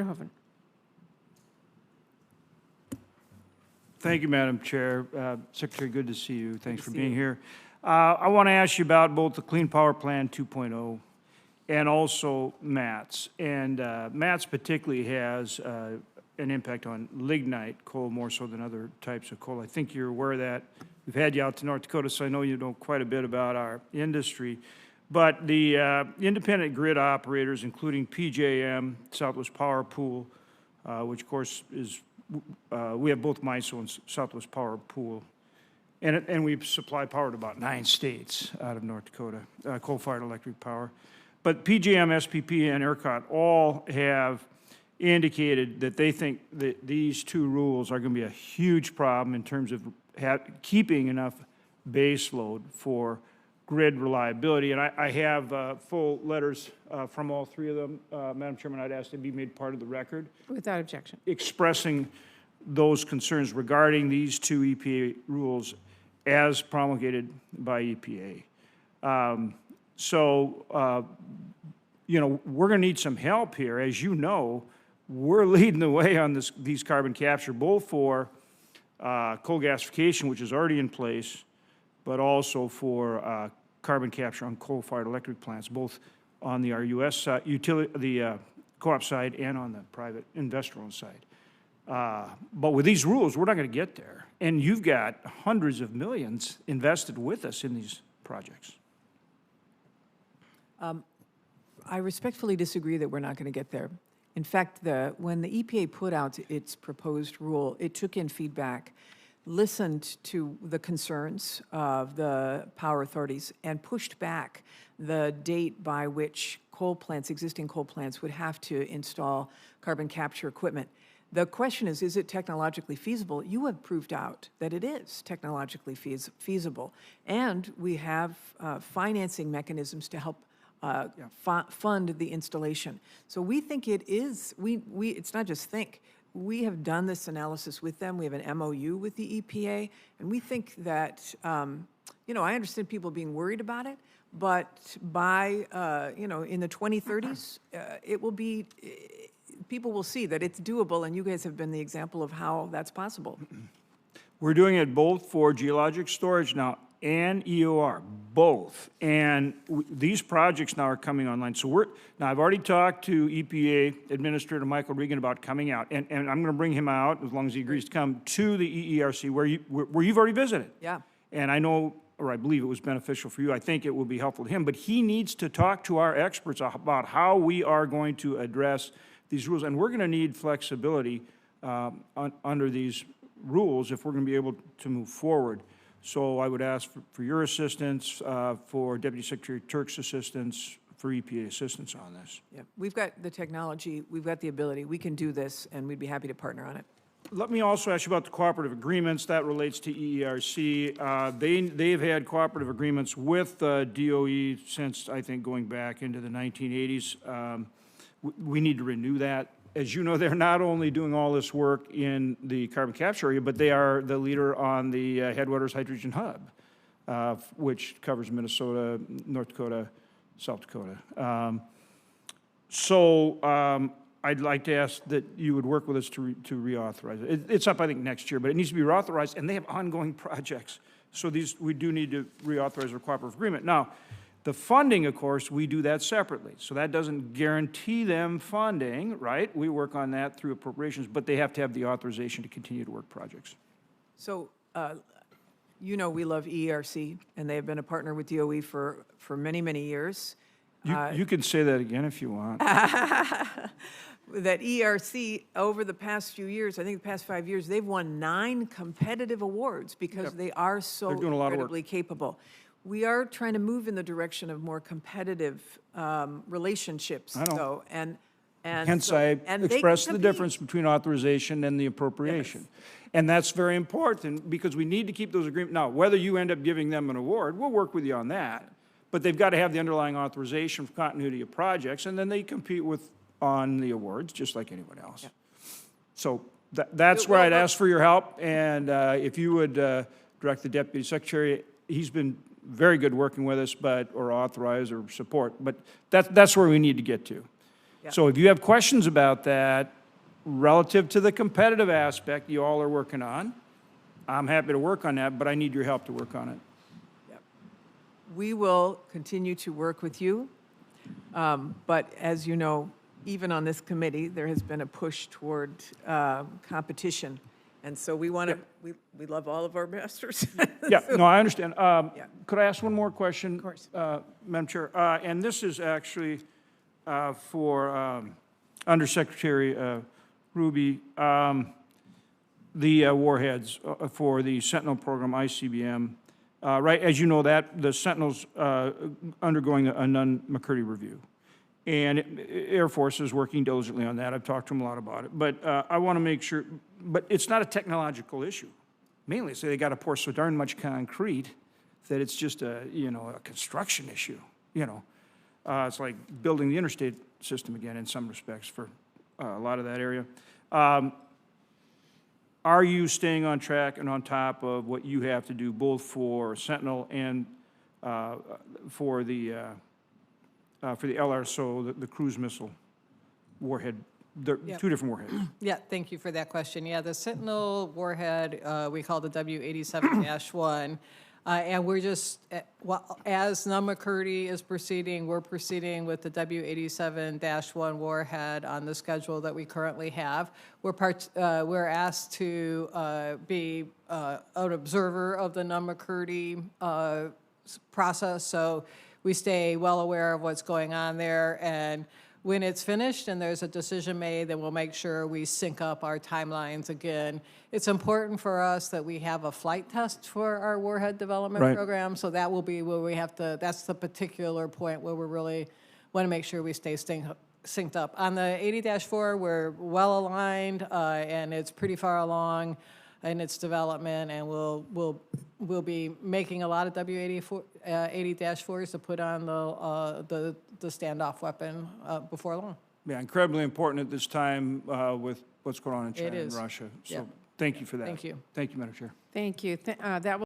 Hoeven. Thank you, Madam Chair. Secretary, good to see you. Thanks for being here. I want to ask you about both the Clean Power Plan 2.0 and also MATS. And MATS particularly has an impact on lignite coal more so than other types of coal. I think you're aware of that. We've had you out to North Dakota, so I know you know quite a bit about our industry. But the independent grid operators, including PJM, Southwest Power Pool, which of course is, we have both MISO and Southwest Power Pool, and we supply power to about 9 states out of North Dakota, coal-fired electric power. But PJM, SPP, and ERCOT all have indicated that they think that these two rules are going to be a huge problem in terms of keeping enough base load for grid reliability. And I have full letters from all three of them. Madam Chairman, I'd ask to be made part of the record. Without objection. Expressing those concerns regarding these two EPA rules as promulgated by EPA. You know, we're going to need some help here. As you know, we're leading the way on these carbon capture, both for coal gasification, which is already in place, but also for carbon capture on coal-fired electric plants, both on the RUS side, the co-op side, and on the private investor-owned side. But with these rules, we're not going to get there. And you've got hundreds of millions invested with us in these projects. I respectfully disagree that we're not going to get there. In fact, when the EPA put out its proposed rule, it took in feedback, listened to the concerns of the power authorities, and pushed back the date by which coal plants, existing coal plants, would have to install carbon capture equipment. The question is it technologically feasible? You have proved out that it is technologically feasible. And we have financing mechanisms to help fund the installation. So we think it is, it's not just think, we have done this analysis with them. We have an MOU with the EPA, and we think that, you know, I understand people being worried about it, but by, you know, in the 2030s, it will be, people will see that it's doable, and you guys have been the example of how that's possible. We're doing it both for geologic storage now and EOR, both. And these projects now are coming online. So now I've already talked to EPA Administrator Michael Regan about coming out, and I'm going to bring him out, as long as he agrees to come, to the EERC, where you've already visited. Yeah. And I know, or I believe it was beneficial for you. I think it will be helpful to him. But he needs to talk to our experts about how we are going to address these rules. And we're going to need flexibility under these rules if we're going to be able to move forward. So I would ask for your assistance, for Deputy Secretary Turk's assistance, for EPA assistance on this. Yeah. We've got the technology, we've got the ability, we can do this, and we'd be happy to partner on it. Let me also ask you about the cooperative agreements. That relates to EERC. They've had cooperative agreements with DOE since, I think, going back into the 1980s. We need to renew that. As you know, they're not only doing all this work in the carbon capture area, but they are the leader on the Headwaters Hydrogen Hub, which covers Minnesota, North Dakota, South Dakota. I'd like to ask that you would work with us to reauthorize it. It's up, I think, next year, but it needs to be reauthorized, and they have ongoing projects. So we do need to reauthorize our cooperative agreement. Now, the funding, of course, we do that separately. So that doesn't guarantee them funding, right? We work on that through appropriations, but they have to have the authorization to continue to work projects. So, you know, we love EERC, and they have been a partner with DOE for many, many years. You can say that again if you want. That ERC, over the past few years, I think the past 5 years, they've won 9 competitive awards because they are so incredibly capable. We are trying to move in the direction of more competitive relationships, though, and hence so, I expressed the difference between authorization and the appropriation. Yes. And that's very important because we need to keep those agreements. Now, whether you end up giving them an award, we'll work with you on that, but they've got to have the underlying authorization for continuity of projects, and then they compete on the awards just like anyone else. Yeah. So that's where I'd ask for your help, and if you would direct the Deputy Secretary, he's been very good working with us, or authorize or support, but that's where we need to get to. So if you have questions about that relative to the competitive aspect you all are working on, I'm happy to work on that, but I need your help to work on it. We will continue to work with you, but as you know, even on this committee, there has been a push toward competition. And so we want to, we love all of our masters. Yeah, no, I understand. Could I ask one more question? Of course. Madam Chair, and this is actually for Undersecretary Ruby, the warheads for the Sentinel program, ICBM. Right, as you know, that the Sentinel's undergoing a Nunn-McCurdy review. And Air Force is working diligently on that. I've talked to them a lot about it. But I want to make sure, but it's not a technological issue. Mainly, so they got to pour so darn much concrete that it's just a, you know, a construction issue, you know. It's like building the interstate system again in some respects for a lot of that area. Are you staying on track and on top of what you have to do both for Sentinel and for the LRSO, the cruise missile warhead? They're two different warheads. Yeah, thank you for that question. Yeah, the Sentinel warhead, we call the W87-1. And we're just, well, as Nunn-McCurdy is proceeding, we're proceeding with the W87-1 warhead on the schedule that we currently have. We're asked to be an observer of the Nunn-McCurdy process, so we stay well aware of what's going on there. And when it's finished and there's a decision made, then we'll make sure we sync up our timelines again. It's important for us that we have a flight test for our warhead development program, so that will be where we have to, that's the particular point where we really want to make sure we stay synced up. On the 80-4, we're well aligned, and it's pretty far along in its development, and we'll be making a lot of W80-4s to put on the standoff weapon before long. Yeah, incredibly important at this time with what's going on in China and Russia. So Yeah. thank you for that. Thank you. Thank you, Madam Chair. Thank you. That